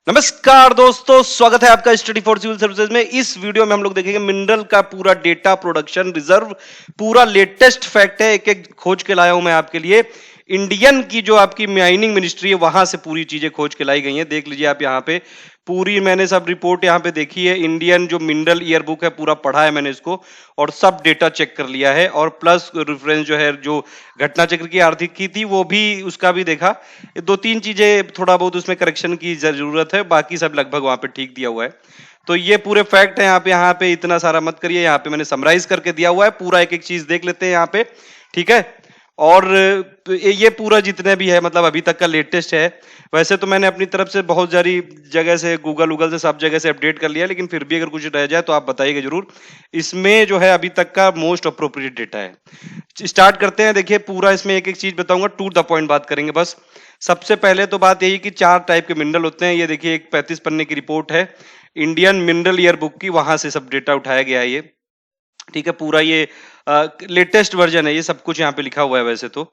नमस्कार दोस्तों, स्वागत है आपका स्टडी फॉर सिविल सर्विसेज में। इस वीडियो में हम लोग देखेंगे मिनरल का पूरा डेटा, प्रोडक्शन, रिजर्व, पूरा लेटेस्ट फैक्ट है। एक एक खोज के लाया हूं मैं आपके लिए। इंडियन की जो आपकी माइनिंग मिनिस्ट्री है वहां से पूरी चीजें खोज के लाई गई हैं। देख लीजिए आप यहाँ पे पूरी मैंने सब रिपोर्ट यहाँ पे देखी है। इंडियन जो मिनरल ईयर बुक है पूरा पढ़ा है मैंने इसको, और सब डेटा चेक कर लिया है, और प्लस रेफरेंस जो है, जो घटना चक्र की आर्थिक की थी वो भी, उसका भी देखा। दो तीन चीजें थोड़ा बहुत उसमें करेक्शन की जरूरत है, बाकी सब लगभग वहां पे ठीक दिया हुआ है। तो ये पूरे फैक्ट है। यहाँ पे इतना सारा मत करिए, यहाँ पे मैंने समराइज करके दिया हुआ है। पूरा एक एक चीज देख लेते हैं यहाँ पे, ठीक है। और ये पूरा जितने भी है मतलब अभी तक का लेटेस्ट है। वैसे तो मैंने अपनी तरफ से बहुत सारी जगह से, गूगल से, सब जगह से अपडेट कर लिया, लेकिन फिर भी अगर कुछ रह जाए तो आप बताइएगा जरूर। इसमें जो है अभी तक का मोस्ट अप्रोप्रिएट डेटा है। स्टार्ट करते हैं। देखिए पूरा इसमें एक एक चीज बताऊंगा, टू द पॉइंट बात करेंगे बस। सबसे पहले तो बात यही कि 4 टाइप के मिनरल होते हैं। ये देखिए एक 35 पन्ने की रिपोर्ट है इंडियन मिनरल ईयर बुक की, वहां से सब डेटा उठाया गया है ये, ठीक है। पूरा ये लेटेस्ट वर्जन है, ये सब कुछ यहाँ पे लिखा हुआ है वैसे तो,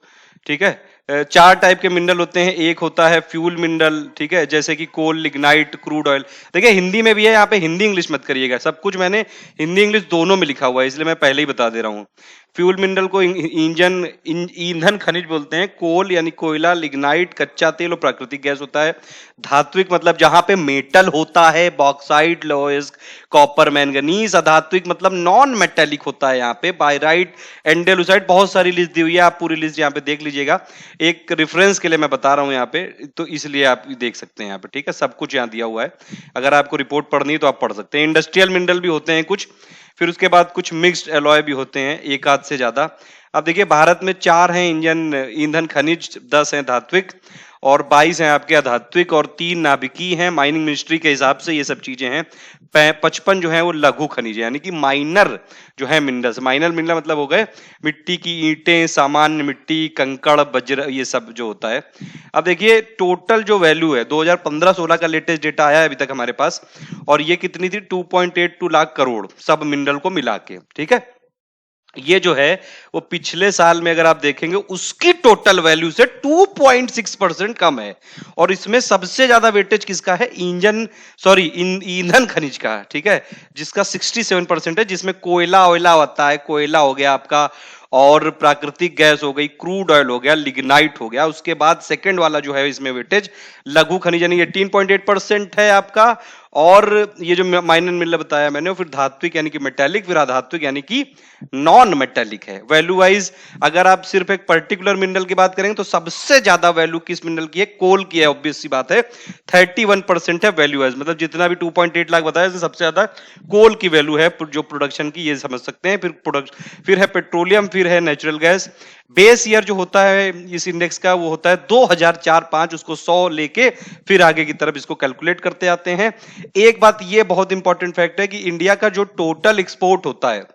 ठीक है। 4 टाइप के मिनरल होते हैं। एक होता है फ्यूल मिनरल, ठीक है, जैसे कि कोल, लिग्नाइट, क्रूड ऑयल। देखिए हिंदी में भी है, यहाँ पे हिंदी इंग्लिश मत करिएगा, सब कुछ मैंने हिंदी इंग्लिश दोनों में लिखा हुआ है, इसलिए मैं पहले ही बता दे रहा हूँ। फ्यूल मिनरल को ईंधन खनिज बोलते हैं। कोल यानी कोयला, लिग्नाइट कच्चा तेल और प्राकृतिक गैस होता है। धात्विक मतलब जहां पे मेटल होता है, बॉक्साइट, लोहेस, कॉपर, मैंगनीज। अधात्विक मतलब नॉन मेटेलिक होता है, यहाँ पे बायराइट, एंडेलुसाइट, बहुत सारी लिस्ट दी हुई है, आप पूरी लिस्ट यहाँ पे देख लीजिएगा। एक रेफरेंस के लिए मैं बता रहा हूँ यहाँ पे, तो इसलिए आप देख सकते हैं यहाँ पे, ठीक है। सब कुछ यहाँ दिया हुआ है, अगर आपको रिपोर्ट पढ़नी है तो आप पढ़ सकते हैं। इंडस्ट्रियल मिनरल भी होते हैं कुछ, फिर उसके बाद कुछ मिक्स्ड एलॉय भी होते हैं, एक आध से ज्यादा। अब देखिए भारत में 4 हैं इंजन ईंधन खनिज, 10 हैं धात्विक और 22 हैं आपके अधात्विक, और 3 नाभिकीय हैं। माइनिंग मिनिस्ट्री के हिसाब से ये सब चीजें हैं। 55 जो है वो लघु खनिज है, यानी कि माइनर जो है मिनरल्स। माइनर मिनरल मतलब हो गए मिट्टी की ईंटें, सामान्य मिट्टी, कंकड़, वज्र, ये सब जो होता है। अब देखिए टोटल जो वैल्यू है 2015-16 का लेटेस्ट डेटा आया है अभी तक हमारे पास, और ये कितनी थी, 2.82 लाख करोड़ सब मिनरल को मिला के, ठीक है। ये जो है वो पिछले साल में अगर आप देखेंगे उसकी टोटल वैल्यू से 2.6% कम है। और इसमें सबसे ज्यादा वेटेज किसका है, ईंधन खनिज का, ठीक है, जिसका 67% है, जिसमें कोयला ओयला होता है। कोयला हो गया आपका, और प्राकृतिक गैस हो गई, क्रूड ऑयल हो गया, लिग्नाइट हो गया। उसके बाद सेकंड वाला जो है इसमें वेटेज लघु खनिज यानी 18.8% है आपका। और ये जो माइनर मिनरल बताया मैंने, फिर धात्विक यानी कि मेटेलिक, फिर अधात्विक यानी कि नॉन मेटेलिक है। वैल्यू वाइज अगर आप सिर्फ एक पर्टिकुलर मिनरल की बात करेंगे तो सबसे ज्यादा वैल्यू किस मिनरल की है, कोल की है, ऑब्वियस सी बात है। 31% है वैल्यू वाइज, मतलब जितना भी 2.8 लाख बताया सबसे ज्यादा कोल की वैल्यू है जो प्रोडक्शन की, ये समझ सकते हैं। फिर है पेट्रोलियम, फिर है नेचुरल गैस। बेस ईयर जो होता है इस इंडेक्स का वो होता है 2004-5, उसको 100 लेके फिर आगे की तरफ इसको कैलकुलेट करते आते हैं। एक बात ये बहुत इंपॉर्टेंट फैक्ट है कि इंडिया का जो टोटल एक्सपोर्ट होता है,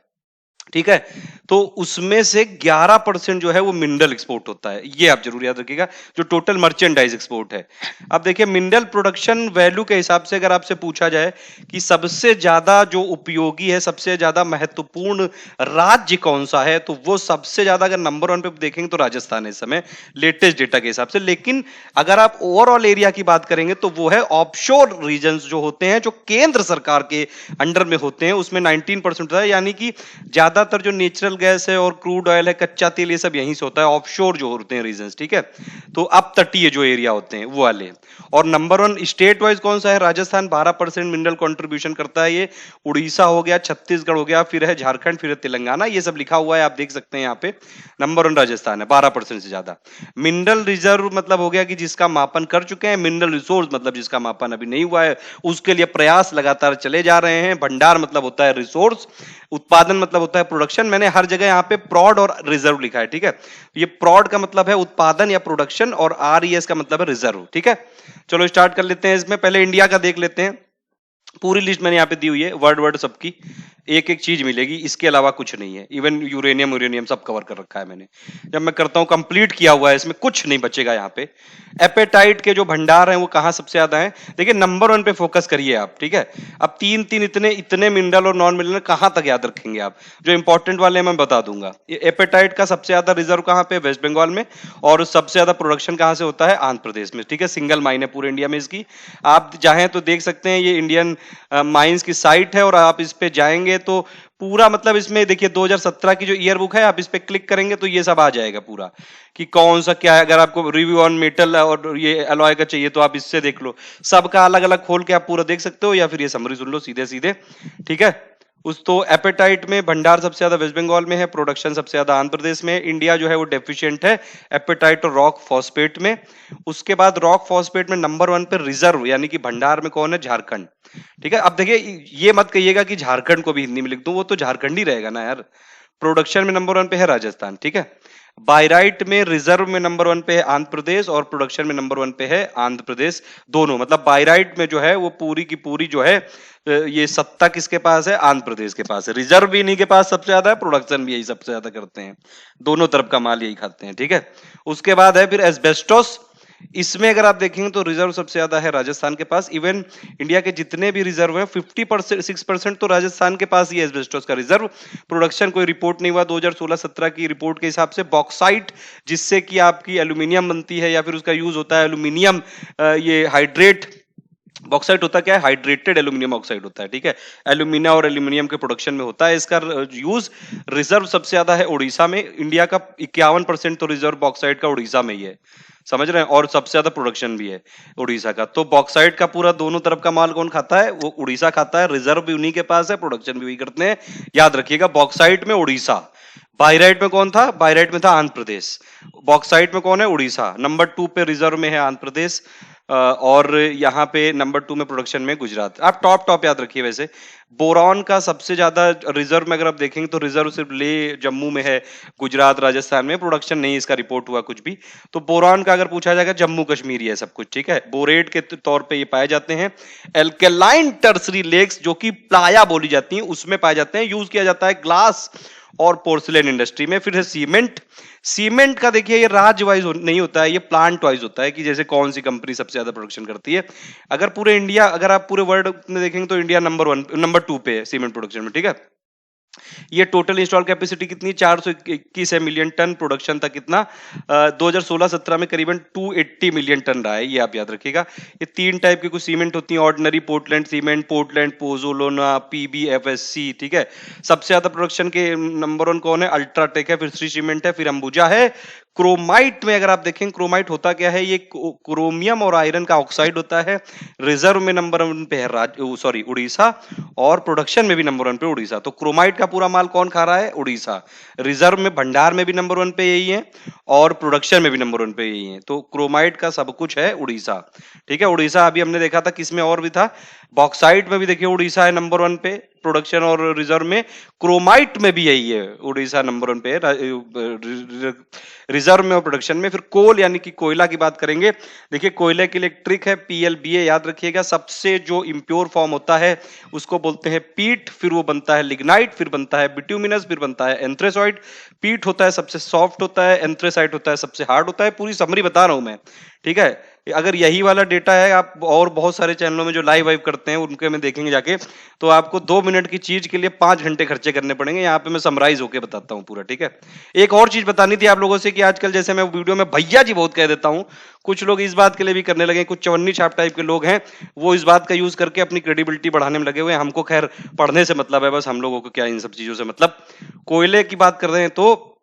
ठीक है, तो उसमें से 11% जो है वो मिनरल एक्सपोर्ट होता है। ये आप जरूर याद रखिएगा, जो टोटल मर्चेंडाइज एक्सपोर्ट है। अब देखिए मिनरल प्रोडक्शन वैल्यू के हिसाब से अगर आपसे पूछा जाए कि सबसे ज्यादा जो उपयोगी है, सबसे ज्यादा महत्वपूर्ण राज्य कौन सा है, तो वो सबसे ज्यादा अगर नंबर 1 पे देखेंगे तो राजस्थान है इस समय लेटेस्ट डेटा के हिसाब से। लेकिन अगर आप ओवरऑल एरिया की बात करेंगे तो वो है ऑफशोर रीजन्स जो होते हैं, जो केंद्र सरकार के अंडर में होते हैं, उसमें 19% है। यानी कि ज्यादातर जो नेचुरल गैस है और क्रूड ऑयल है, कच्चा तेल, ये सब यहीं से होता है, ऑफशोर जो होते हैं रीजन्स, ठीक है। तो अब तटीय जो एरिया होते हैं वो वाले। और नंबर 1 स्टेट वाइज कौन सा है, राजस्थान 12% मिनरल कंट्रीब्यूशन करता है। ये उड़ीसा हो गया, छत्तीसगढ़ हो गया, फिर है झारखंड, फिर है तेलंगाना, ये सब लिखा हुआ है, आप देख सकते हैं यहाँ पे। नंबर 1 राजस्थान है 12% से ज्यादा। मिनरल रिजर्व मतलब हो गया कि जिसका मापन कर चुके हैं। मिनरल रिसोर्स मतलब जिसका मापन अभी नहीं हुआ है, उसके लिए प्रयास लगातार चले जा रहे हैं। भंडार मतलब होता है रिसोर्स, उत्पादन मतलब होता है प्रोडक्शन। मैंने हर जगह यहाँ पे प्रॉड और रिजर्व लिखा है, ठीक है। ये प्रॉड का मतलब है उत्पादन या प्रोडक्शन, और आरईएस का मतलब है रिजर्व, ठीक है। चलो स्टार्ट कर लेते हैं। इसमें पहले इंडिया का देख लेते हैं। पूरी लिस्ट मैंने यहाँ पे दी हुई है, वर्ड वर्ड सबकी, एक एक चीज मिलेगी, इसके अलावा कुछ नहीं है। इवन यूरेनियम सब कवर कर रखा है मैंने। जब मैं करता हूँ कंप्लीट किया हुआ है, इसमें कुछ नहीं बचेगा यहाँ पे। एपेटाइट के जो भंडार हैं वो कहाँ सबसे ज्यादा है, देखिए नंबर 1 पे फोकस करिए आप, ठीक है। अब तीन तीन इतने इतने मिनरल और नॉन मिनरल कहाँ तक याद रखेंगे आप, जो इंपॉर्टेंट वाले मैं बता दूंगा। एपेटाइट का सबसे ज्यादा रिजर्व कहाँ पे, वेस्ट बंगाल में, और सबसे ज्यादा प्रोडक्शन कहाँ से होता है, आंध्र प्रदेश में, ठीक है। सिंगल माइन है पूरे इंडिया में इसकी। आप चाहें तो देख सकते हैं, ये इंडियन माइंस की साइट है, और आप इस पे जाएंगे तो पूरा, मतलब इसमें देखिए 2017 की जो ईयर बुक है, आप इस पे क्लिक करेंगे तो ये सब आ जाएगा पूरा, कि कौन सा क्या है। अगर आपको रिव्यू ऑन मेटल और ये अलॉय का चाहिए तो आप इससे देख लो, सबका अलग अलग खोल के आप पूरा देख सकते हो, या फिर ये समरी सुन लो सीधे सीधे, ठीक है। उस तो एपेटाइट में भंडार सबसे ज्यादा वेस्ट बंगाल में है, प्रोडक्शन सबसे ज्यादा आंध्र प्रदेश में। इंडिया जो है वो डेफिशिएंट है एपेटाइट और रॉक फॉस्फेट में। उसके बाद रॉक फॉस्फेट में नंबर 1 पे रिजर्व यानी कि भंडार में कौन है, झारखंड, ठीक है। अब देखिए, ये मत कहिएगा कि झारखंड को भी हिंदी में लिख दूं, वो तो झारखंड ही रहेगा ना यार। प्रोडक्शन में नंबर 1 पे है राजस्थान, ठीक है। बायराइट में रिजर्व में नंबर 1 पे है आंध्र प्रदेश, और प्रोडक्शन में नंबर 1 पे है आंध्र प्रदेश, दोनों। मतलब बायराइट में जो है वो पूरी की पूरी जो है, ये सत्ता किसके पास है, आंध्र प्रदेश के पास है। रिजर्व भी इन्हीं के पास सबसे ज्यादा है, प्रोडक्शन भी यही सबसे ज्यादा करते हैं, दोनों तरफ का माल यही खाते हैं, ठीक है। उसके बाद है फिर एस्बेस्टोस। इसमें अगर आप देखेंगे तो रिजर्व सबसे ज्यादा है राजस्थान के पास। इवन इंडिया के जितने भी रिजर्व है 50%, 6% तो राजस्थान के पास ही है एस्बेस्टोस का रिजर्व। प्रोडक्शन कोई रिपोर्ट नहीं हुआ 2016-17 की रिपोर्ट के हिसाब से। बॉक्साइट, जिससे कि आपकी एल्यूमिनियम बनती है, या फिर उसका यूज होता है एल्यूमिनियम, ये हाइड्रेट, बॉक्साइट होता क्या है, हाइड्रेटेड एल्यूमिनियम ऑक्साइड होता है, ठीक है। एल्यूमिना और एल्यूमिनियम के प्रोडक्शन में होता है इसका यूज। रिजर्व सबसे ज्यादा है उड़ीसा में, इंडिया का 51% तो रिजर्व बॉक्साइट का उड़ीसा में ही है, समझ रहे हैं। और सबसे ज्यादा प्रोडक्शन भी है उड़ीसा का। तो बॉक्साइट का पूरा दोनों तरफ का माल कौन खाता है, वो उड़ीसा खाता है। रिजर्व भी उन्हीं के पास है, प्रोडक्शन भी वही करते हैं, याद रखिएगा। बॉक्साइट में उड़ीसा। बायराइट में कौन था, बायराइट में था आंध्र प्रदेश। बॉक्साइट में कौन है, उड़ीसा। नंबर 2 पे रिजर्व में है आंध्र प्रदेश, और यहाँ पे नंबर 2 में प्रोडक्शन में गुजरात। आप टॉप टॉप याद रखिए। वैसे बोरॉन का सबसे ज्यादा रिजर्व में अगर आप देखेंगे तो रिजर्व सिर्फ ले जम्मू में है, गुजरात राजस्थान में, प्रोडक्शन नहीं इसका रिपोर्ट हुआ कुछ भी। तो बोरॉन का अगर पूछा जाएगा, जम्मू कश्मीर ही है सब कुछ, ठीक है। बोरेट के तौर पे ये पाए जाते हैं। एल्केलाइन टर्सरी लेक्स जो कि प्लाया बोली जाती हैं, उसमें पाए जाते हैं। यूज किया जाता है ग्लास और पोर्सिलेन इंडस्ट्री में। फिर है सीमेंट। सीमेंट का देखिए ये राज्य वाइज नहीं होता है, ये प्लांट वाइज होता है, कि जैसे कौन सी कंपनी सबसे ज्यादा प्रोडक्शन करती है। अगर पूरे इंडिया, अगर आप पूरे वर्ल्ड में देखेंगे तो इंडिया नंबर 2 पे है सीमेंट प्रोडक्शन में, ठीक है। ये टोटल इंस्टॉल कैपेसिटी कितनी, 421 है मिलियन टन। प्रोडक्शन था कितना, 2016-17 में करीबन 280 मिलियन टन रहा है, ये आप याद रखिएगा। ये 3 टाइप की कुछ सीमेंट होती है, ordinary, Portland cement, Portland, pozzolana, PBFSC, ठीक है। सबसे ज्यादा प्रोडक्शन के नंबर 1 कौन है, अल्ट्राटेक है, फिर श्री सीमेंट है, फिर अंबुजा है। क्रोमाइट में अगर आप देखें, क्रोमाइट होता क्या है, ये क्रोमियम और आयरन का ऑक्साइड होता है। रिजर्व में नंबर 1 पे है उड़ीसा, और प्रोडक्शन में भी नंबर 1 पे उड़ीसा। तो क्रोमाइट का पूरा माल कौन खा रहा है, उड़ीसा। रिजर्व में, भंडार में भी नंबर 1 पे यही है, और प्रोडक्शन में भी नंबर 1 पे यही है। तो क्रोमाइट का सब कुछ है उड़ीसा, ठीक है। उड़ीसा अभी हमने देखा था किसमें और भी था, बॉक्साइट में भी देखिए उड़ीसा है नंबर 1 पे प्रोडक्शन और रिजर्व में। क्रोमाइट में भी यही है, उड़ीसा नंबर 1 पे है रिजर्व में और प्रोडक्शन में। फिर कोल यानी कि कोयला की बात करेंगे। देखिए कोयले की इलेक्ट्रिक है, पीएलबीए याद रखिएगा। सबसे जो इंप्योर फॉर्म होता है उसको बोलते हैं पीट, फिर वो बनता है लिग्नाइट, फिर बनता है बिट्यूमिनस, फिर बनता है एंथ्रेसॉइड। पीट होता है सबसे सॉफ्ट होता है, एंथ्रेसाइट होता है सबसे हार्ड होता है। पूरी समरी बता रहा हूं मैं, ठीक है। अगर यही वाला डेटा है, आप और बहुत सारे चैनलों में जो लाइव वाइव करते हैं उनके में देखेंगे जाके, तो आपको 2 मिनट की चीज के लिए 5 घंटे खर्चे करने पड़ेंगे। यहाँ पे मैं समराइज होके बताता हूँ पूरा, ठीक है। एक और चीज बतानी थी आप लोगों से कि आजकल जैसे मैं वीडियो में भैया जी बहुत कह देता हूँ, कुछ लोग इस बात के लिए भी करने लगे, कुछ चवन्नी छाप टाइप के लोग हैं, वो इस बात का यूज करके अपनी क्रेडिबिलिटी बढ़ाने में लगे हुए हैं। हमको खैर पढ़ने से मतलब है, बस हम लोगों को क्या इन सब चीजों से मतलब। कोयले की बात कर रहे हैं तो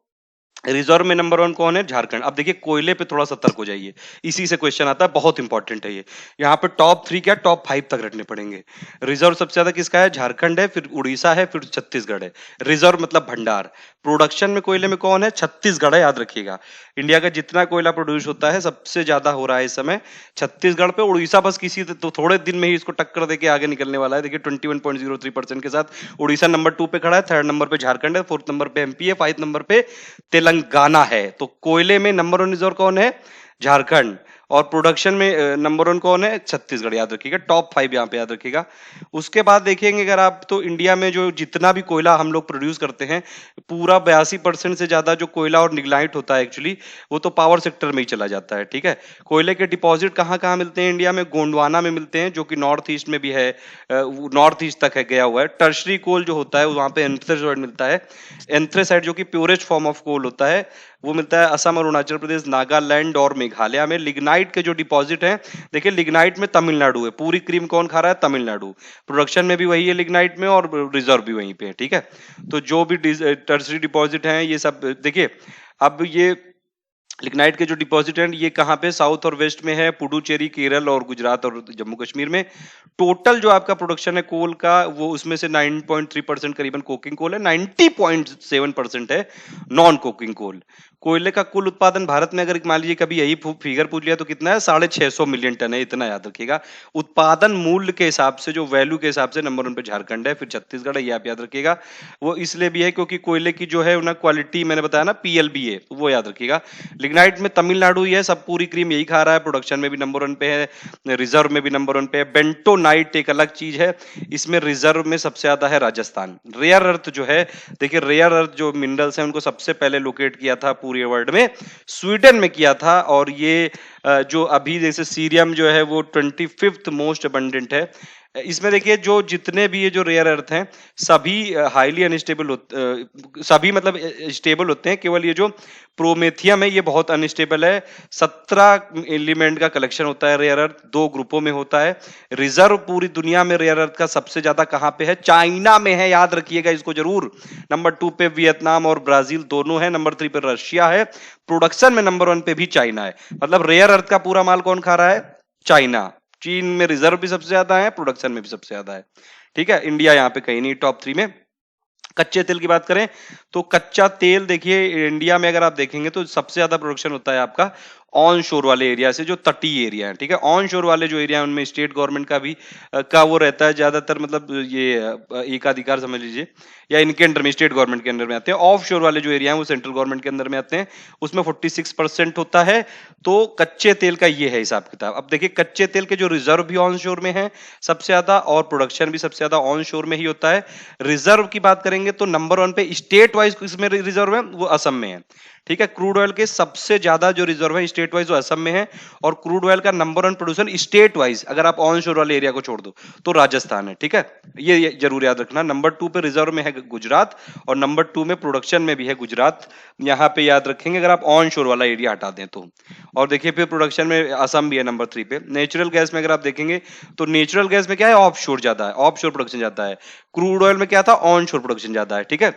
रिजर्व में नंबर 1 कौन है, झारखंड। अब देखिए कोयले पे थोड़ा सतर्क हो जाइए, इसी से क्वेश्चन आता है, बहुत इंपॉर्टेंट है ये। यहाँ पे टॉप 3 क्या, टॉप 5 तक रखने पड़ेंगे। रिजर्व सबसे ज्यादा किसका है, झारखंड है, फिर उड़ीसा है, फिर छत्तीसगढ़ है। रिजर्व मतलब भंडार। प्रोडक्शन में कोयले में कौन है, छत्तीसगढ़ है, याद रखिएगा। इंडिया का जितना कोयला प्रोड्यूस होता है सबसे ज्यादा हो रहा है इस समय छत्तीसगढ़ पे। उड़ीसा बस किसी तो थोड़े दिन में ही इसको टक्कर देके आगे निकलने वाला है। देखिए 21.03% के साथ उड़ीसा नंबर 2 पे खड़ा है, 3rd नंबर पे झारखंड है, 4th नंबर पे एमपी है, 5th नंबर पे तेलंगाना है। तो कोयले में नंबर 1 रिजर्व कौन है, झारखंड। और प्रोडक्शन में नंबर 1 कौन है? छत्तीसगढ़, याद रखिएगा, टॉप 5 यहाँ पे याद रखिएगा। उसके बाद देखेंगे अगर आप, तो इंडिया में जो जितना भी कोयला हम लोग प्रोड्यूस करते हैं, पूरा 82% से ज्यादा जो कोयला और लिग्नाइट होता है एक्चुअली, वो तो पावर सेक्टर में ही चला जाता है, ठीक है। कोयले के डिपॉजिट कहाँ कहाँ मिलते हैं इंडिया में? गोंडवाना में मिलते हैं, जो कि नॉर्थ ईस्ट में भी है, नॉर्थ ईस्ट तक है, गया हुआ है। टर्शरी कोल जो होता है वहां पे एंथ्रेसाइट मिलता है, एंथ्रेसाइट जो कि प्योरेस्ट फॉर्म ऑफ कोल होता है, वो मिलता है असम, अरुणाचल प्रदेश, नागालैंड और मेघालय में। लिग्नाइट के जो डिपॉजिट हैं, देखिए लिग्नाइट में तमिलनाडु है, पूरी क्रीम कौन खा रहा है? तमिलनाडु। प्रोडक्शन में भी वही है लिग्नाइट में, और रिजर्व भी वहीं पे है, ठीक है। तो जो भी टर्सरी डिपॉजिट हैं ये सब देखिए। अब ये लिग्नाइट के जो डिपॉजिट हैं ये कहाँ पे? साउथ और वेस्ट में है, पुडुचेरी, केरल और गुजरात और जम्मू कश्मीर में। टोटल जो आपका प्रोडक्शन है कोल का, वो उसमें से 9.3% करीबन कोकिंग कोल है, 90.7% है नॉन कोकिंग कोल। कोयले का कुल उत्पादन भारत में अगर मान लीजिए कभी यही फिगर पूछ लिया तो कितना है? 650 मिलियन टन है, इतना याद रखिएगा। उत्पादन मूल्य के हिसाब से, जो वैल्यू के हिसाब से, नंबर 1 पे झारखंड है, फिर छत्तीसगढ़ है, ये आप याद रखिएगा। वो इसलिए भी है क्योंकि कोयले की जो है ना क्वालिटी, मैंने बताया ना, पीएलबी है, वो याद रखिएगा। लिग्नाइट में तमिलनाडु ही है, सब पूरी क्रीम यही खा रहा है, प्रोडक्शन में भी नंबर 1 पे है, रिजर्व में भी नंबर 1 पे है। बेंटोनाइट एक अलग चीज है, इसमें रिजर्व में सबसे ज्यादा है राजस्थान। रेयर अर्थ जो है, देखिए रेयर अर्थ जो मिनरल्स हैं उनको सबसे पहले लोकेट किया था पूरे वर्ल्ड में, स्वीडन में किया था। और ये जो अभी जैसे सीरियम जो है वो 25th मोस्ट अबंडेंट है। इसमें देखिए जो जितने भी ये जो रेयर अर्थ हैं सभी हाईली अनस्टेबल सभी मतलब स्टेबल होते हैं, केवल ये जो प्रोमेथियम है ये बहुत अनस्टेबल है। 17 एलिमेंट का कलेक्शन होता है रेयर अर्थ, 2 ग्रुपों में होता है। रिजर्व पूरी दुनिया में रेयर अर्थ का सबसे ज्यादा कहां पे है? चाइना में है, याद रखिएगा इसको जरूर। नंबर 2 पे वियतनाम और ब्राजील दोनों है, नंबर 3 पे रशिया है। प्रोडक्शन में नंबर 1 पे भी चाइना है, मतलब रेयर अर्थ का पूरा माल कौन खा रहा है? चाइना। चीन में रिजर्व भी सबसे ज्यादा है, प्रोडक्शन में भी सबसे ज्यादा है, ठीक है। इंडिया यहाँ पे कहीं नहीं टॉप 3 में। कच्चे तेल की बात करें तो कच्चा तेल देखिए इंडिया में अगर आप देखेंगे तो सबसे ज्यादा प्रोडक्शन होता है आपका ऑन शोर वाले एरिया से, जो तटीय एरिया है, ठीक है। ऑन शोर वाले जो एरिया है उनमें स्टेट गवर्नमेंट का भी का वो रहता है ज्यादातर, मतलब ये एकाधिकार समझ लीजिए, या इनके अंडर में, स्टेट गवर्नमेंट के अंडर में आते हैं। ऑफ शोर वाले जो एरिया है वो सेंट्रल गवर्नमेंट के अंदर में आते हैं, उसमें 46% होता है। तो कच्चे तेल का ये है हिसाब किताब। अब देखिए कच्चे तेल के जो रिजर्व भी ऑन शोर में है सबसे ज्यादा, और प्रोडक्शन भी सबसे ज्यादा ऑन शोर में ही होता है। रिजर्व की बात करेंगे तो नंबर 1 पे स्टेट वाइज किसमें रिजर्व है? वो असम में है, ठीक है। क्रूड ऑयल के सबसे ज्यादा जो रिजर्व है स्टेट वाइज वो असम में है, और क्रूड ऑयल का नंबर 1 प्रोड्यूसर स्टेट वाइज अगर आप ऑन शोर वाले एरिया को छोड़ दो तो राजस्थान है, ठीक है। ये जरूर याद रखना। नंबर 2 पे रिजर्व में है गुजरात, और नंबर 2 में प्रोडक्शन में भी है गुजरात, यहाँ पे याद रखेंगे अगर आप ऑन शोर वाला एरिया हटा दें तो। और देखिए फिर प्रोडक्शन में असम भी है नंबर 3 पे। नेचुरल गैस में अगर आप देखेंगे तो नेचुरल गैस में क्या है? ऑफ शोर ज्यादा है, ऑफ शोर प्रोडक्शन ज्यादा है। क्रूड ऑयल में क्या था? ऑन शोर प्रोडक्शन ज्यादा है, ठीक है।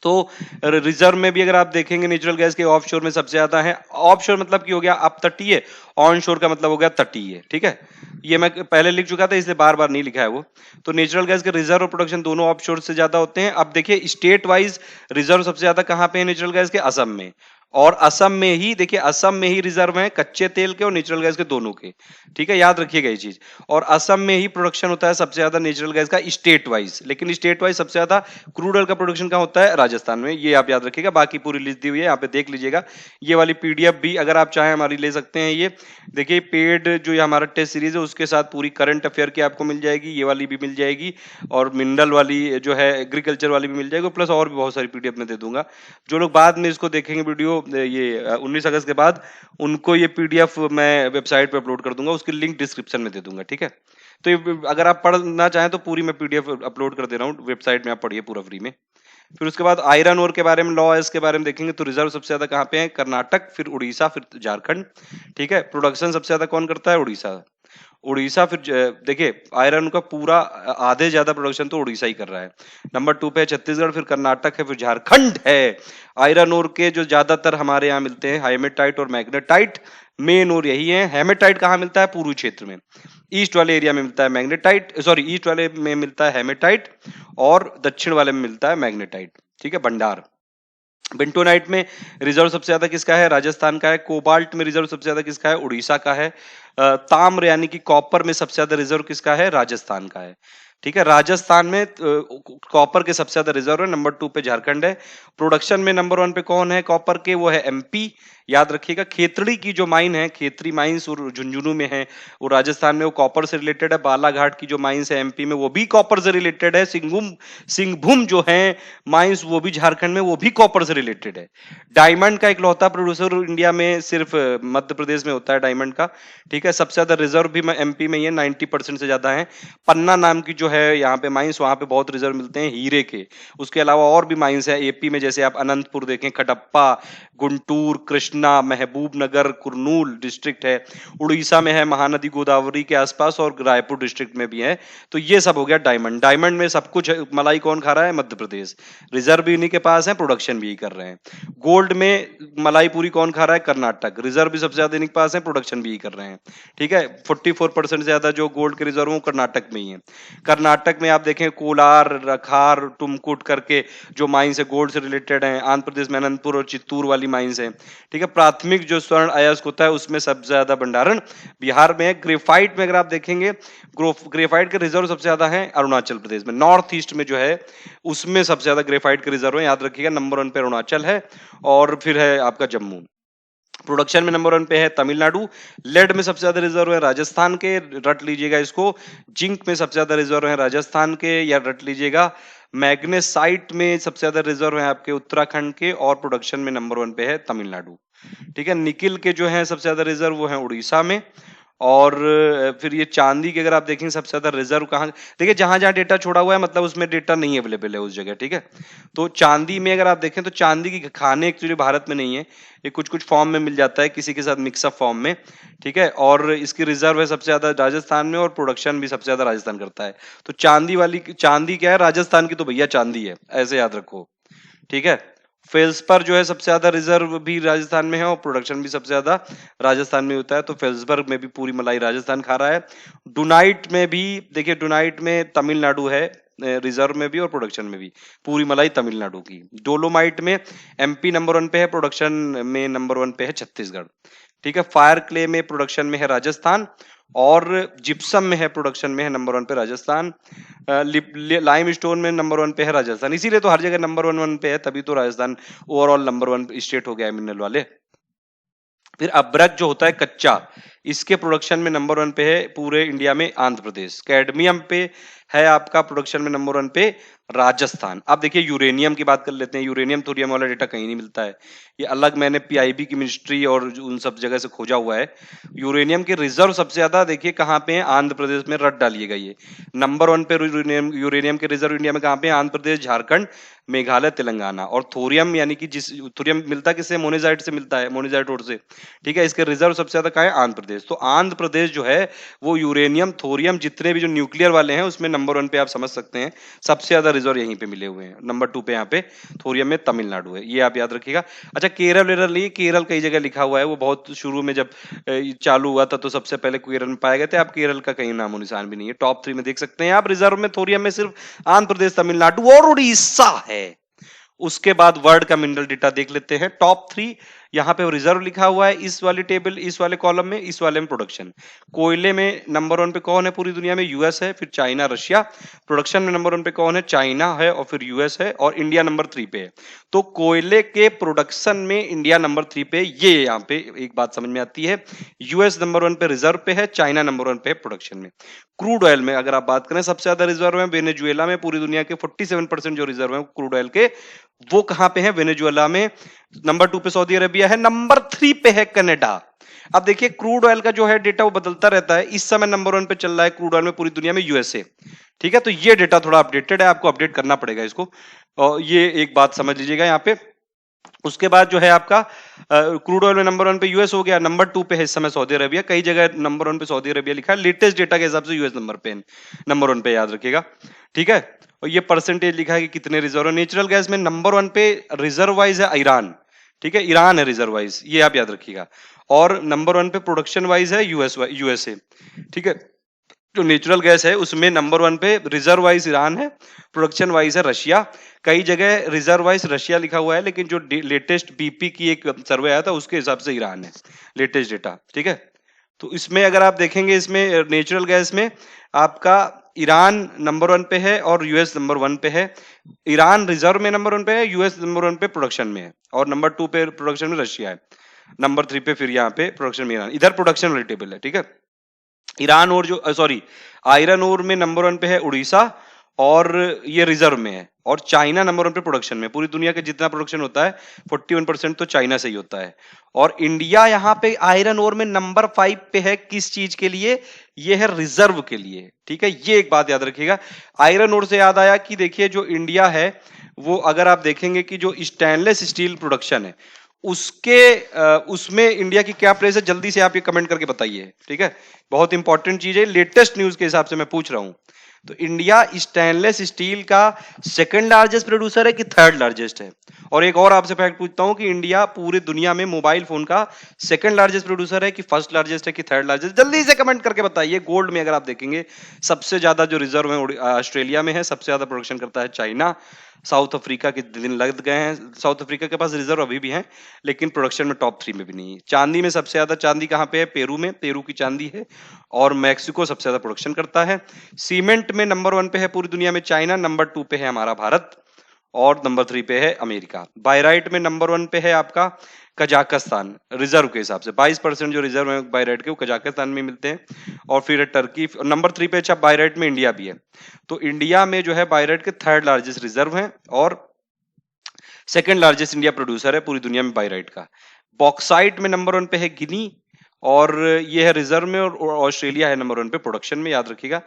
तो रिजर्व में भी अगर आप देखेंगे नेचुरल गैस के ऑफ शोर में सबसे ज्यादा है। ऑफ शोर मतलब की हो गया आप तटीय, ऑन शोर का मतलब हो गया तटीय, ठीक है। ये मैं पहले लिख चुका था इसलिए बार बार नहीं लिखा है वो। तो नेचुरल गैस के रिजर्व और प्रोडक्शन दोनों ऑफ शोर से ज्यादा होते हैं। अब देखिए स्टेट वाइज रिजर्व सबसे ज्यादा कहां पे है नेचुरल गैस के? असम में। और असम में ही देखिए, असम में ही रिजर्व है कच्चे तेल के और नेचुरल गैस के दोनों के, ठीक है, याद रखिएगा ये चीज। और असम में ही प्रोडक्शन होता है सबसे ज्यादा नेचुरल गैस का स्टेट वाइज, लेकिन स्टेट वाइज सबसे ज्यादा क्रूड ऑयल का प्रोडक्शन कहां होता है? राजस्थान में। ये आप याद रखिएगा, बाकी पूरी लिस्ट दी हुई है यहाँ पे देख लीजिएगा। ये वाली पीडीएफ भी अगर आप चाहें हमारी ले सकते हैं। ये देखिए पेड जो ये हमारा टेस्ट सीरीज है उसके साथ पूरी करंट अफेयर की आपको मिल जाएगी, ये वाली भी मिल जाएगी, और मिनरल वाली जो है एग्रीकल्चर वाली भी मिल जाएगी, प्लस और भी बहुत सारी पीडीएफ में दे दूंगा। जो लोग बाद में इसको देखेंगे वीडियो ये 19 अगस्त के बाद, उनको ये पीडीएफ मैं वेबसाइट पे अपलोड कर दूंगा, उसकी लिंक डिस्क्रिप्शन में दे दूंगा, ठीक है। तो अगर आप पढ़ना चाहें तो पूरी मैं पीडीएफ अपलोड कर दे रहा हूँ वेबसाइट में, आप पढ़िए पूरा फ्री में। फिर उसके बाद आयरन ओर के बारे में, लॉ एस के बारे में देखेंगे तो रिजर्व सबसे ज्यादा कहां पे है? कर्नाटक, फिर उड़ीसा, फिर झारखंड, ठीक है। प्रोडक्शन सबसे ज्यादा कौन करता है? उड़ीसा। उड़ीसा फिर देखिए आयरन का पूरा आधे ज्यादा प्रोडक्शन तो उड़ीसा ही कर रहा है। नंबर 2 पे है छत्तीसगढ़, फिर कर्नाटक है, फिर झारखंड है। आयरन ओर के जो ज्यादातर हमारे यहाँ मिलते हैं हाइमेटाइट और मैग्नेटाइट, मेन और यही है। हेमेटाइट कहाँ मिलता है? पूर्वी क्षेत्र में, ईस्ट वाले एरिया में मिलता है मैग्नेटाइट, सॉरी ईस्ट वाले में मिलता है हेमेटाइट, और दक्षिण वाले में मिलता है मैग्नेटाइट, ठीक है, भंडार। बेंटोनाइट में रिजर्व सबसे ज्यादा किसका है? राजस्थान का है। कोबाल्ट में रिजर्व सबसे ज्यादा किसका है? उड़ीसा का है। ताम्र यानी कि कॉपर में सबसे ज्यादा रिजर्व किसका है? राजस्थान का है। ठीक है, राजस्थान में कॉपर के सबसे ज्यादा रिजर्व है। नंबर 2 पे झारखंड है। प्रोडक्शन में नंबर 1 पे कौन है कॉपर के? वो है एमपी। याद रखिएगा, खेतड़ी की जो माइन है, खेतड़ी माइंस और झुंझुनू में है, वो राजस्थान में, वो कॉपर से रिलेटेड है। बालाघाट की जो माइंस है एमपी में, वो भी कॉपर से रिलेटेड है। सिंहभूम जो है माइंस, वो भी झारखंड में, वो भी कॉपर से रिलेटेड है। डायमंड का इकलौता प्रोड्यूसर इंडिया में सिर्फ मध्य प्रदेश में होता है डायमंड का। ठीक है, सबसे ज्यादा रिजर्व भी एमपी में ही है, 90% से ज्यादा है। पन्ना नाम की जो है यहाँ पे माइंस, वहां पे बहुत रिजर्व मिलते हैं हीरे के। उसके अलावा और भी माइंस है एपी में, जैसे आप अनंतपुर देखें, कटप्पा, गुंटूर, कृष्णा, महबूब नगर, कुरनूल डिस्ट्रिक्ट है। उड़ीसा में है महानदी गोदावरी के आसपास, और रायपुर डिस्ट्रिक्ट में भी है। तो ये सब हो गया डायमंड। डायमंड में सब कुछ है। मलाई कौन खा रहा है? मध्य प्रदेश। रिजर्व भी इन्हीं के पास है, प्रोडक्शन भी यही कर रहे हैं। गोल्ड में मलाई पूरी कौन खा रहा है? कर्नाटक। रिजर्व भी सबसे ज्यादा इन्हीं के पास है, प्रोडक्शन भी यही कर रहे हैं। ठीक है, 44% से ज्यादा जो गोल्ड के रिजर्व वो कर्नाटक में ही है। कर्नाटक में आप देखें कोलार, रखार, टुमकुट करके जो माइंस है गोल्ड से रिलेटेड है। आंध्र प्रदेश में अनंतपुर और चित्तूर वाली माइंस है। ठीक है, प्राथमिक जो स्वर्ण अयस्क होता है उसमें सबसे ज्यादा भंडारण बिहार में है। ग्रेफाइट में अगर आप देखेंगे, ग्रेफाइट के रिजर्व सबसे ज्यादा है अरुणाचल प्रदेश में। नॉर्थ ईस्ट में जो है उसमें सबसे ज्यादा ग्रेफाइट के रिजर्व है। याद रखिएगा, नंबर 1 पे अरुणाचल है, और फिर है आपका जम्मू। प्रोडक्शन में नंबर 1 पे है तमिलनाडु। लेड में सबसे ज्यादा रिजर्व है राजस्थान के, रट लीजिएगा इसको। जिंक में सबसे ज्यादा रिजर्व है राजस्थान के, या रट लीजिएगा। मैग्नेसाइट में सबसे ज्यादा रिजर्व है आपके उत्तराखंड के, और प्रोडक्शन में नंबर 1 पे है तमिलनाडु। ठीक है, निकिल के जो है सबसे ज्यादा रिजर्व वो है उड़ीसा में। और फिर ये चांदी के अगर आप देखेंगे सबसे ज्यादा रिजर्व कहाँ, देखिए जहां जहां डेटा छोड़ा हुआ है मतलब उसमें डेटा नहीं अवेलेबल है उस जगह। ठीक है, तो चांदी में अगर आप देखें तो चांदी की खाने एक्चुअली भारत में नहीं है, ये कुछ कुछ फॉर्म में मिल जाता है किसी के साथ मिक्सअप फॉर्म में। ठीक है, और इसकी रिजर्व है सबसे ज्यादा राजस्थान में, और प्रोडक्शन भी सबसे ज्यादा राजस्थान करता है। तो चांदी क्या है? राजस्थान की तो भैया चांदी है, ऐसे याद रखो। ठीक है, फेल्सपर जो है सबसे ज्यादा रिजर्व भी राजस्थान में है, और प्रोडक्शन भी सबसे ज्यादा राजस्थान में होता है। तो फेल्सबर्ग में भी पूरी मलाई राजस्थान खा रहा है। डुनाइट में भी देखिए, डुनाइट में तमिलनाडु है रिजर्व में भी और प्रोडक्शन में भी, पूरी मलाई तमिलनाडु की। डोलोमाइट में एमपी नंबर 1 पे है, प्रोडक्शन में नंबर 1 पे है छत्तीसगढ़। ठीक है, फायर क्ले में प्रोडक्शन में है राजस्थान, और जिप्सम में है प्रोडक्शन में है नंबर 1 पे राजस्थान। लाइम स्टोन में नंबर 1 पे है राजस्थान। इसीलिए तो हर जगह नंबर 1 पे है, तभी तो राजस्थान ओवरऑल नंबर 1 स्टेट हो गया है मिनरल वाले। फिर अब्रक जो होता है कच्चा, इसके प्रोडक्शन में नंबर 1 पे है पूरे इंडिया में आंध्र प्रदेश। कैडमियम पे है आपका प्रोडक्शन में नंबर 1 पे राजस्थान। अब देखिए यूरेनियम की बात कर लेते हैं। यूरेनियम थोरियम वाला डेटा कहीं नहीं मिलता है, ये अलग मैंने पीआईबी की मिनिस्ट्री और उन सब जगह से खोजा हुआ है। यूरेनियम के रिजर्व सबसे ज्यादा देखिए कहाँ पे है? आंध्र प्रदेश में। रट डालिएगा ये, नंबर 1 पे यूरेनियम के रिजर्व इंडिया में कहाँ पे? आंध्र प्रदेश, झारखंड, मेघालय, तेलंगाना। और थोरियम यानी कि जिस थोरियम मिलता किससे? मोनेजाइट से मिलता है, मोनेजाइट ओर से। ठीक है, इसके रिजर्व सबसे ज्यादा कहाँ है? आंध्र प्रदेश। तो आंध्र प्रदेश जो है वो यूरेनियम, थोरियम, जितने भी जो न्यूक्लियर वाले हैं उसमें नंबर 1 पे आप समझ सकते हैं, सबसे ज्यादा रिजर्व यहीं पे मिले हुए हैं। नंबर 2 पे यहाँ पे थोरियम में तमिलनाडु है, ये आप याद रखिएगा। अच्छा, केरल वेरल नहीं, केरल कई जगह लिखा हुआ है, वो बहुत शुरू में जब चालू हुआ था तो सबसे पहले केरल में पाए गए थे। आप केरल का कहीं नामो निशान भी नहीं है। टॉप 3 में देख सकते हैं आप, रिजर्व में थोरियम में सिर्फ आंध्र प्रदेश, तमिलनाडु और उड़ीसा है। उसके बाद वर्ल्ड का मिनरल डेटा देख लेते हैं। टॉप 3 यहाँ पे रिजर्व लिखा हुआ है, इस वाली टेबल, इस वाले कॉलम में, इस वाले में प्रोडक्शन। कोयले में नंबर 1 पे कौन है पूरी दुनिया में? यूएस है, फिर चाइना, रशिया। प्रोडक्शन में नंबर 1 पे कौन है? चाइना है, और फिर यूएस है, और इंडिया नंबर 3 पे है। तो कोयले के प्रोडक्शन में इंडिया नंबर 3 पे। ये यहाँ पे एक बात समझ में आती है, यूएस नंबर 1 पे रिजर्व पे है, चाइना नंबर 1 पे है प्रोडक्शन में। क्रूड ऑयल में अगर आप बात करें, सबसे ज्यादा रिजर्व है वेनेजुएला में। पूरी दुनिया के 47% जो रिजर्व है क्रूड ऑयल के, वो कहां पे है? वेनेजुएला में। नंबर 2 पे सऊदी अरेबिया है, नंबर 3 पे है कनाडा। अब देखिए क्रूड ऑयल का जो है डेटा वो बदलता रहता है। इस समय नंबर 1 पे चल रहा है क्रूड ऑयल में पूरी दुनिया में यूएसए। ठीक है, तो ये डेटा थोड़ा अपडेटेड है, आपको अपडेट करना पड़ेगा इसको, और ये एक बात समझ लीजिएगा यहाँ पे। उसके बाद जो है आपका क्रूड ऑयल में नंबर 1 पे यूएस हो गया, नंबर 2 पे है इस समय सऊदी अरेबिया। कई जगह नंबर 1 पे सऊदी अरेबिया लिखा है, लेटेस्ट डेटा के हिसाब से यूएस नंबर 1 पे, याद रखिएगा। ठीक है, और ये परसेंटेज लिखा है कि कितने रिजर्व है। नेचुरल गैस में नंबर 1 पे रिजर्व वाइज है ईरान। ठीक है, ईरान है रिजर्व वाइज, ये आप याद रखिएगा। और नंबर 1 पे प्रोडक्शन वाइज है यूएसए। ठीक है, जो नेचुरल गैस है उसमें नंबर 1 पे रिजर्व वाइज ईरान है, प्रोडक्शन वाइज है रशिया। कई जगह रिजर्व वाइज रशिया लिखा हुआ है, लेकिन जो लेटेस्ट बीपी की एक सर्वे आया था उसके हिसाब से ईरान है, लेटेस्ट डेटा। ठीक है, तो इसमें अगर आप देखेंगे, इसमें नेचुरल गैस में आपका ईरान नंबर 1 पे है और यूएस नंबर 1 पे है। ईरान रिजर्व में नंबर 1 पे है, यूएस नंबर 1 पे प्रोडक्शन में है, और नंबर 2 पे प्रोडक्शन में रशिया है, नंबर 3 पे फिर यहाँ पे प्रोडक्शन में ईरान। इधर प्रोडक्शन वाली टेबल है, ठीक है। ईरान और जो सॉरी आयरन ओर में नंबर 1 पे है उड़ीसा, और ये रिजर्व में है, और चाइना नंबर 1 पे प्रोडक्शन में। पूरी दुनिया के जितना प्रोडक्शन होता है 41% तो चाइना से ही होता है। और इंडिया यहाँ पे आयरन ओर में नंबर 5 पे है, किस चीज के लिए? ये है रिजर्व के लिए, ठीक है। ये एक बात याद रखिएगा। आयरन ओर से याद आया कि देखिए जो इंडिया है वो, अगर आप देखेंगे कि जो स्टेनलेस स्टील प्रोडक्शन है उसमें इंडिया की क्या प्लेस है, जल्दी से आप ये कमेंट करके बताइए, ठीक है। बहुत इंपॉर्टेंट चीज है, लेटेस्ट न्यूज के हिसाब से मैं पूछ रहा हूं। तो इंडिया स्टेनलेस स्टील का सेकंड लार्जेस्ट प्रोड्यूसर है कि थर्ड लार्जेस्ट है? और एक और आपसे फैक्ट पूछता हूं कि इंडिया पूरी दुनिया में मोबाइल फोन का सेकंड लार्जेस्ट प्रोड्यूसर है कि फर्स्ट लार्जेस्ट है कि थर्ड लार्जेस्ट? जल्दी से कमेंट करके बताइए। गोल्ड में अगर आप देखेंगे सबसे ज्यादा जो रिजर्व है ऑस्ट्रेलिया में है, सबसे ज्यादा प्रोडक्शन करता है चाइना। साउथ अफ्रीका के दिन लग गए हैं, साउथ अफ्रीका के पास रिजर्व अभी भी है लेकिन प्रोडक्शन में टॉप 3 में भी नहीं है। चांदी में सबसे ज्यादा चांदी कहां पे है? पेरू में, पेरू की चांदी है। और मैक्सिको सबसे ज्यादा प्रोडक्शन करता है। सीमेंट में नंबर 1 पे है पूरी दुनिया में चाइना, नंबर 2 पे है हमारा भारत, और नंबर 3 पे है अमेरिका। बायराइट में नंबर 1 पे है आपका कजाकिस्तान, रिजर्व के हिसाब से 22% जो रिजर्व है बायराइट के वो कजाकिस्तान में मिलते हैं। और फिर टर्की नंबर 3 पे। अच्छा, बायराइट में इंडिया भी है। तो इंडिया में जो है बायराइट के थर्ड लार्जेस्ट रिजर्व है और सेकंड लार्जेस्ट इंडिया प्रोड्यूसर है पूरी दुनिया में बायराइट का। बॉक्साइट में नंबर 1 पे है गिनी, और ये है रिजर्व में, और ऑस्ट्रेलिया है नंबर 1 पे प्रोडक्शन में, याद रखिएगा।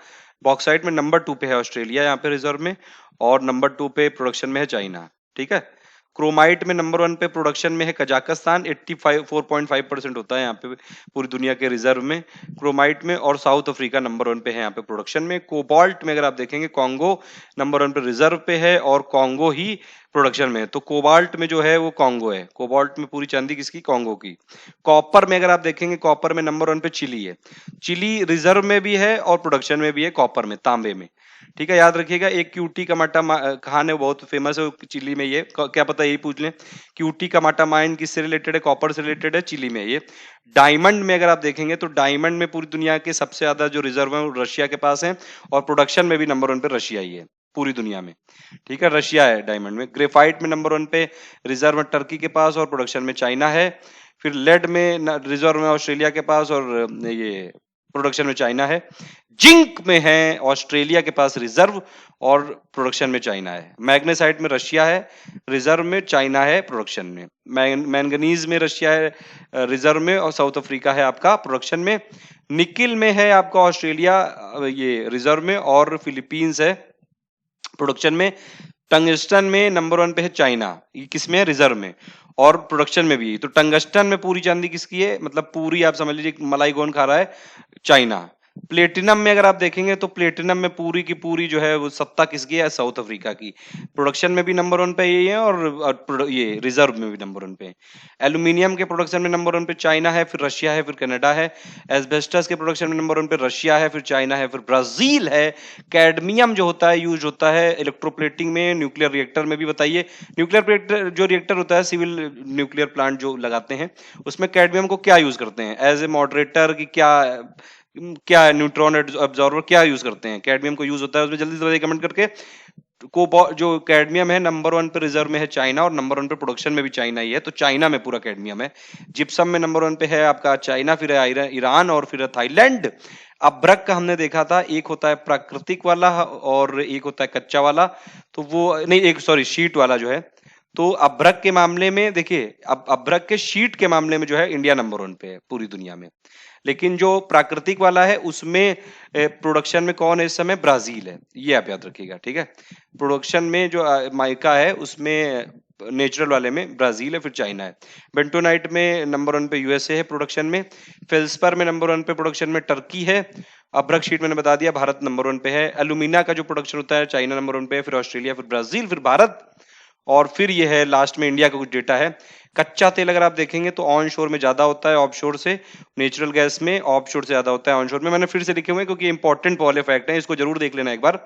बॉक्साइट में नंबर 2 पे है ऑस्ट्रेलिया यहाँ पे रिजर्व में, और नंबर 2 पे प्रोडक्शन में है चाइना, ठीक है। क्रोमाइट में नंबर 1 पे प्रोडक्शन में है कजाकिस्तान, 4.5% होता है यहाँ पे पूरी दुनिया के रिजर्व में क्रोमाइट में, और साउथ अफ्रीका नंबर 1 पे है यहाँ पे प्रोडक्शन में। कोबाल्ट में अगर आप देखेंगे कॉन्गो नंबर 1 पे रिजर्व पे है, और कॉन्गो ही प्रोडक्शन में है। तो कोबाल्ट में जो है वो कॉन्गो है, कोबाल्ट में पूरी चांदी किसकी? कॉन्गो की। कॉपर में अगर आप देखेंगे, कॉपर में नंबर 1 पे चिली है। चिली रिजर्व में भी है और प्रोडक्शन में भी है, कॉपर में, तांबे में, ठीक है। याद रखिएगा। एक क्यूटी कमाटा कहान है, बहुत फेमस है चिली में, ये क्या पता यही पूछ लें। क्यूटी कमाटा माइन किससे रिलेटेड है? कॉपर से रिलेटेड है, चिली में ये। डायमंड में अगर आप देखेंगे तो डायमंड में पूरी दुनिया के सबसे ज्यादा जो रिजर्व है वो रशिया के पास है, और प्रोडक्शन में भी नंबर 1 पे रशिया ही है पूरी दुनिया में, ठीक है। रशिया है डायमंड में। ग्रेफाइट में नंबर 1 पे रिजर्व है टर्की के पास, और प्रोडक्शन में चाइना है। फिर लेड में रिजर्व में ऑस्ट्रेलिया के पास, और ये प्रोडक्शन में चाइना है। जिंक में है ऑस्ट्रेलिया के पास रिजर्व, और प्रोडक्शन में चाइना है। मैग्नेसाइट में रशिया है, रिजर्व में चाइना है, प्रोडक्शन में। मैंगनीज में रशिया है रिजर्व में, और साउथ अफ्रीका है आपका प्रोडक्शन में। निकिल में है आपका ऑस्ट्रेलिया ये रिजर्व में, और फिलीपींस है प्रोडक्शन में। टंगस्टन में नंबर 1 पे है चाइना, ये किसमें है? रिजर्व में, और प्रोडक्शन में भी। तो टंगस्टन में पूरी चांदी किसकी है? मतलब पूरी आप समझ लीजिए मलाई कौन खा रहा है? चाइना। प्लेटिनम में अगर आप देखेंगे तो प्लेटिनम में पूरी की पूरी जो है वो सत्ता किसकी है? साउथ अफ्रीका की। प्रोडक्शन में भी नंबर 1 पे यही है, और ये रिजर्व में भी नंबर 1 पे। एल्यूमिनियम के प्रोडक्शन में नंबर 1 पे चाइना है, फिर रशिया है, फिर कनाडा है। एस्बेस्टस के प्रोडक्शन में नंबर 1 पे रशिया है, फिर चाइना है, फिर ब्राजील है। कैडमियम जो होता है यूज होता है इलेक्ट्रोप्लेटिंग में, न्यूक्लियर रिएक्टर में भी। बताइए, न्यूक्लियर जो रिएक्टर होता है सिविल न्यूक्लियर प्लांट जो लगाते हैं, उसमें कैडमियम को क्या यूज करते हैं? एज ए मॉडरेटर की क्या क्या न्यूट्रॉन अब्जॉर्बर क्या यूज करते हैं? कैडमियम को यूज होता है उसमें। जल्दी से कमेंट करके। जो कैडमियम है नंबर 1 पे रिजर्व में है चाइना, और नंबर 1 पे प्रोडक्शन में भी चाइना ही है, तो चाइना में पूरा कैडमियम है। जिप्सम में नंबर 1 पे है आपका चाइना, फिर है ईरान, और फिर है थाईलैंड। अब्रक का हमने देखा था, एक होता है प्राकृतिक वाला और एक होता है कच्चा वाला। तो वो नहीं, एक सॉरी शीट वाला जो है। तो अब्रक के मामले में देखिए, अब अब्रक के शीट के मामले में जो है इंडिया नंबर 1 पे है पूरी दुनिया में। लेकिन जो प्राकृतिक वाला है उसमें प्रोडक्शन में कौन है इस समय? ब्राजील है, ये आप याद रखिएगा, ठीक है। प्रोडक्शन में जो माइका है उसमें नेचुरल वाले में ब्राजील है, फिर चाइना है। बेंटोनाइट में नंबर 1 पे यूएसए है प्रोडक्शन में। फेल्सपर में नंबर 1 पे प्रोडक्शन में टर्की है। अब्रक शीट मैंने बता दिया, भारत नंबर 1 पे है। एल्यूमिना का जो प्रोडक्शन होता है चाइना नंबर 1 पे है, फिर ऑस्ट्रेलिया, फिर ब्राजील, फिर भारत, और फिर ये है लास्ट में इंडिया का कुछ डेटा है। कच्चा तेल अगर आप देखेंगे तो ऑन शोर में ज्यादा होता है ऑफ शोर से, नेचुरल गैस में ऑफ शोर से ज्यादा होता है ऑन शोर में। मैंने फिर से लिखे हुए हैं क्योंकि इंपॉर्टेंट वाले फैक्ट हैं, इसको जरूर देख लेना एक बार।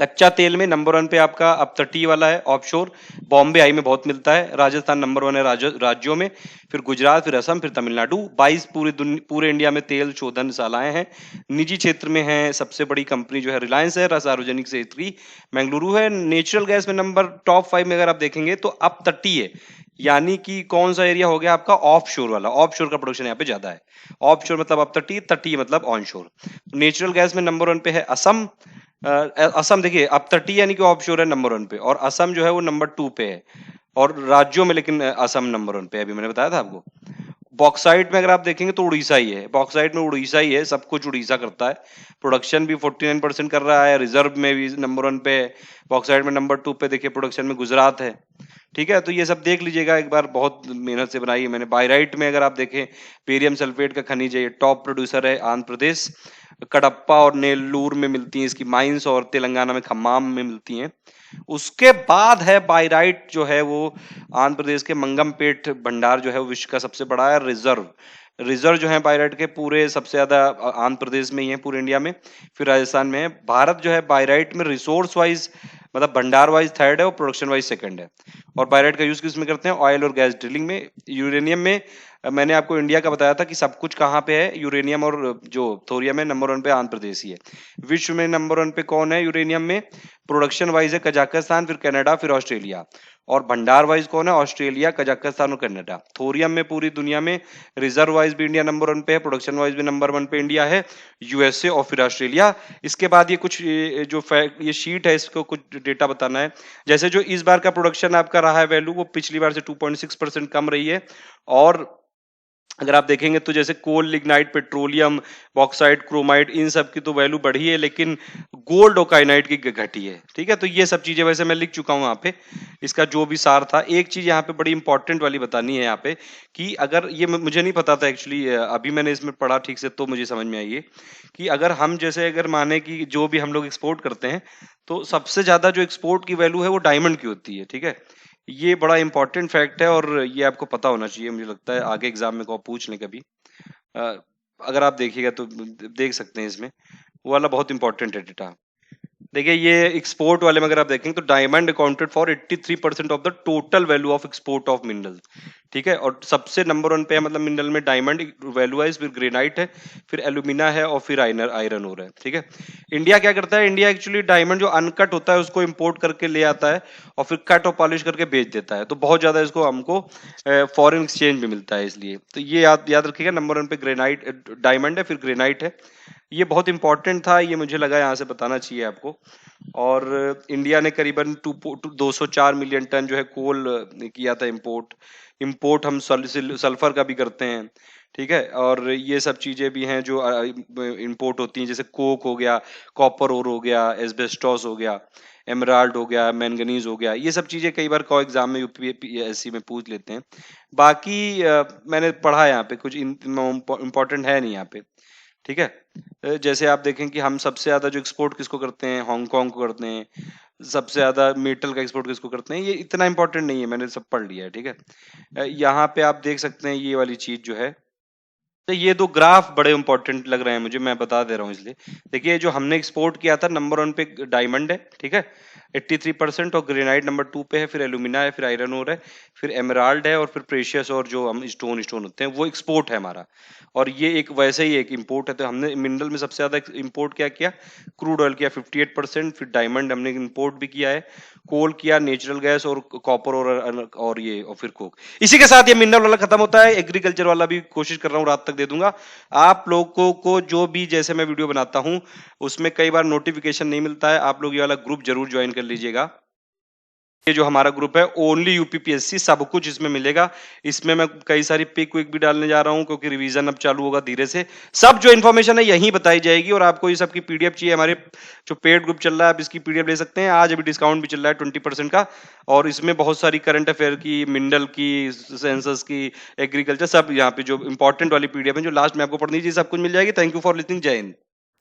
कच्चा तेल में नंबर 1 पे आपका अपतटीय वाला है ऑफशोर, बॉम्बे आई में बहुत मिलता है, राजस्थान नंबर 1 है राज्यों में, फिर गुजरात, फिर असम, फिर तमिलनाडु। 22 पूरे इंडिया में तेल शोधनशालाएं हैं। निजी क्षेत्र में है, सबसे बड़ी कंपनी जो है रिलायंस है, सार्वजनिक क्षेत्रीय बेंगलुरु है। नेचुरल गैस में नंबर टॉप 5 में अगर आप देखेंगे तो अपतटीय, यानी कि कौन सा एरिया हो गया आपका ऑफशोर वाला, ऑफशोर का प्रोडक्शन यहाँ पे ज्यादा है। ऑफशोर मतलब अपतटीय, तटीय मतलब ऑनशोर। नेचुरल गैस में नंबर 1 पे है असम। असम देखिए अपतटीय यानी कि ऑफशोर है नंबर 1 पे, और असम जो है वो नंबर 2 पे है, और राज्यों में लेकिन असम नंबर 1 पे है, अभी मैंने बताया था आपको। बॉक्साइट में अगर आप देखेंगे तो उड़ीसा ही है, बॉक्साइट में उड़ीसा ही है, सब कुछ उड़ीसा करता है। प्रोडक्शन भी 49% कर रहा है, रिजर्व में भी नंबर 1 पे है, बॉक्साइट में नंबर 2 पे देखिए प्रोडक्शन में गुजरात है। ठीक है, तो ये सब देख लीजिएगा एक बार, बहुत मेहनत से बनाई है मैंने। बायराइट में अगर आप देखें, बेरियम सल्फेट का खनिज है, टॉप प्रोड्यूसर है आंध्र प्रदेश, कडप्पा और नेल्लूर में मिलती हैं इसकी माइंस, और तेलंगाना में खम्माम में मिलती हैं। उसके बाद है बायराइट जो है वो आंध्र प्रदेश के मंगमपेट भंडार जो है वो विश्व का सबसे बड़ा है। रिजर्व जो है बायराइट के पूरे सबसे ज्यादा आंध्र प्रदेश में ही है पूरे इंडिया में, फिर राजस्थान में है। भारत जो है बायराइट में रिसोर्स वाइज मतलब भंडार वाइज थर्ड है और प्रोडक्शन वाइज सेकंड है। और बायराइट का यूज किस में करते हैं, ऑयल और गैस ड्रिलिंग में। यूरेनियम में मैंने आपको इंडिया का बताया था कि सब कुछ कहाँ पे है, यूरेनियम और जो थोरियम है नंबर 1 पे आंध्र प्रदेश ही है। विश्व में नंबर 1 पे कौन है यूरेनियम में, प्रोडक्शन वाइज है कजाकिस्तान, फिर कनाडा, फिर ऑस्ट्रेलिया। और भंडार वाइज कौन है, ऑस्ट्रेलिया, कजाकिस्तान और कनाडा। थोरियम में पूरी दुनिया में रिजर्व वाइज भी इंडिया नंबर 1 पे है, प्रोडक्शन वाइज भी नंबर 1 पे इंडिया है, यूएसए और फिर ऑस्ट्रेलिया। इसके बाद ये कुछ जो फैक्ट ये शीट है इसको कुछ डेटा बताना है। जैसे जो इस बार का प्रोडक्शन आपका रहा है वैल्यू, वो पिछली बार से 2.6% कम रही है। और अगर आप देखेंगे तो जैसे कोल, लिग्नाइट, पेट्रोलियम, बॉक्साइट, क्रोमाइट, इन सब की तो वैल्यू बढ़ी है, लेकिन गोल्ड और काइनाइट की घटी है। ठीक है, तो ये सब चीजें वैसे मैं लिख चुका हूं यहाँ पे, इसका जो भी सार था। एक चीज यहाँ पे बड़ी इंपॉर्टेंट वाली बतानी है यहाँ पे, कि अगर ये मुझे नहीं पता था एक्चुअली, अभी मैंने इसमें पढ़ा ठीक से तो मुझे समझ में आई है कि अगर हम जैसे अगर माने कि जो भी हम लोग एक्सपोर्ट करते हैं, तो सबसे ज्यादा जो एक्सपोर्ट की वैल्यू है वो डायमंड की होती है। ठीक है, ये बड़ा इंपॉर्टेंट फैक्ट है और ये आपको पता होना चाहिए, मुझे लगता है आगे एग्जाम में को पूछ लें कभी। अ, अगर आप देखिएगा तो देख सकते हैं इसमें, वो वाला बहुत इंपॉर्टेंट है डेटा। देखिए ये एक्सपोर्ट वाले में अगर आप देखेंगे तो diamond accounted for 83% of the total value of export of mineral. ठीक है, और सबसे नंबर 1 पे है मतलब मिनरल में डायमंड वैल्यू वाइज, फिर ग्रेनाइट है, फिर एल्यूमिना है और फिर आयरन ओर है। ठीक है, इंडिया क्या करता है, इंडिया एक्चुअली डायमंड जो अनकट होता है उसको इंपोर्ट करके ले आता है और फिर कट और पॉलिश करके बेच देता है, तो बहुत ज्यादा इसको हमको फॉरेन एक्सचेंज भी मिलता है इसलिए। तो ये याद रखिएगा, नंबर 1 पे ग्रेनाइट डायमंड है, फिर ग्रेनाइट है। ये बहुत इंपॉर्टेंट था, ये मुझे लगा यहाँ से बताना चाहिए आपको। और इंडिया ने करीबन 204 मिलियन टन जो है कोल किया था इंपोर्ट। इंपोर्ट हम सल्फर का भी करते हैं। ठीक है, और ये सब चीजें भी हैं जो इंपोर्ट होती हैं, जैसे कोक हो गया, कॉपर ओर हो गया, एस्बेस्टॉस हो गया, एमराल्ड हो गया, मैंगनीज हो गया। ये सब चीजें कई बार को एग्जाम में यूपीएससी में पूछ लेते हैं। बाकी मैंने पढ़ा यहाँ पे कुछ इंपॉर्टेंट है नहीं यहाँ पे। ठीक है, जैसे आप देखें कि हम सबसे ज्यादा जो एक्सपोर्ट किसको करते हैं, हांगकांग को करते हैं। सबसे ज्यादा मेटल का एक्सपोर्ट किसको करते हैं, ये इतना इंपॉर्टेंट नहीं है, मैंने सब पढ़ लिया है। ठीक है, यहाँ पे आप देख सकते हैं ये वाली चीज जो है, तो ये दो ग्राफ बड़े इंपॉर्टेंट लग रहे हैं मुझे, मैं बता दे रहा हूँ इसलिए। देखिए जो हमने एक्सपोर्ट किया था नंबर 1 पे डायमंड है। ठीक है, 83%, और ग्रेनाइट नंबर 2 पे है, फिर एल्यूमिना है, फिर आयरन ओर है, फिर एमराल्ड है, और फिर प्रेशियस और जो हम स्टोन होते हैं वो एक्सपोर्ट है हमारा। और ये एक वैसे ही एक इंपोर्ट है। तो हमने मिनरल में सबसे ज्यादा इंपोर्ट क्या किया, क्रूड ऑयल किया 58%, फिर डायमंड हमने इंपोर्ट भी किया है, कोल किया, नेचुरल गैस और कॉपर और ये और फिर कोक। इसी के साथ ये मिनरल वाला खत्म होता है। एग्रीकल्चर वाला भी कोशिश कर रहा हूँ रात तक दे दूंगा आप लोगों को। जो भी जैसे मैं वीडियो बनाता हूं उसमें कई बार नोटिफिकेशन नहीं मिलता है, आप लोग ये वाला ग्रुप जरूर ज्वाइन कर लीजिएगा। ये जो हमारा ग्रुप है ओनली यूपीपीएससी, सब कुछ इसमें मिलेगा। इसमें मैं कई सारी पिक विक भी डालने जा रहा हूं क्योंकि रिवीजन अब चालू होगा धीरे से। सब जो इन्फॉर्मेशन है यहीं बताई जाएगी, और आपको ये सब की पीडीएफ चाहिए, हमारे जो पेड ग्रुप चल रहा है आप इसकी पीडीएफ ले सकते हैं। आज अभी डिस्काउंट भी चल रहा है 20% का, और इसमें बहुत सारी करंट अफेयर की, मिनरल की, सेंसस की, एग्रीकल्चर, सब यहाँ पे जो इंपॉर्टेंट वाली पीडीएफ है जो लास्ट में आपको पढ़नी चाहिए, सब कुछ मिल जाएगी। थैंक यू फॉर लिसनिंग, जय हिंद।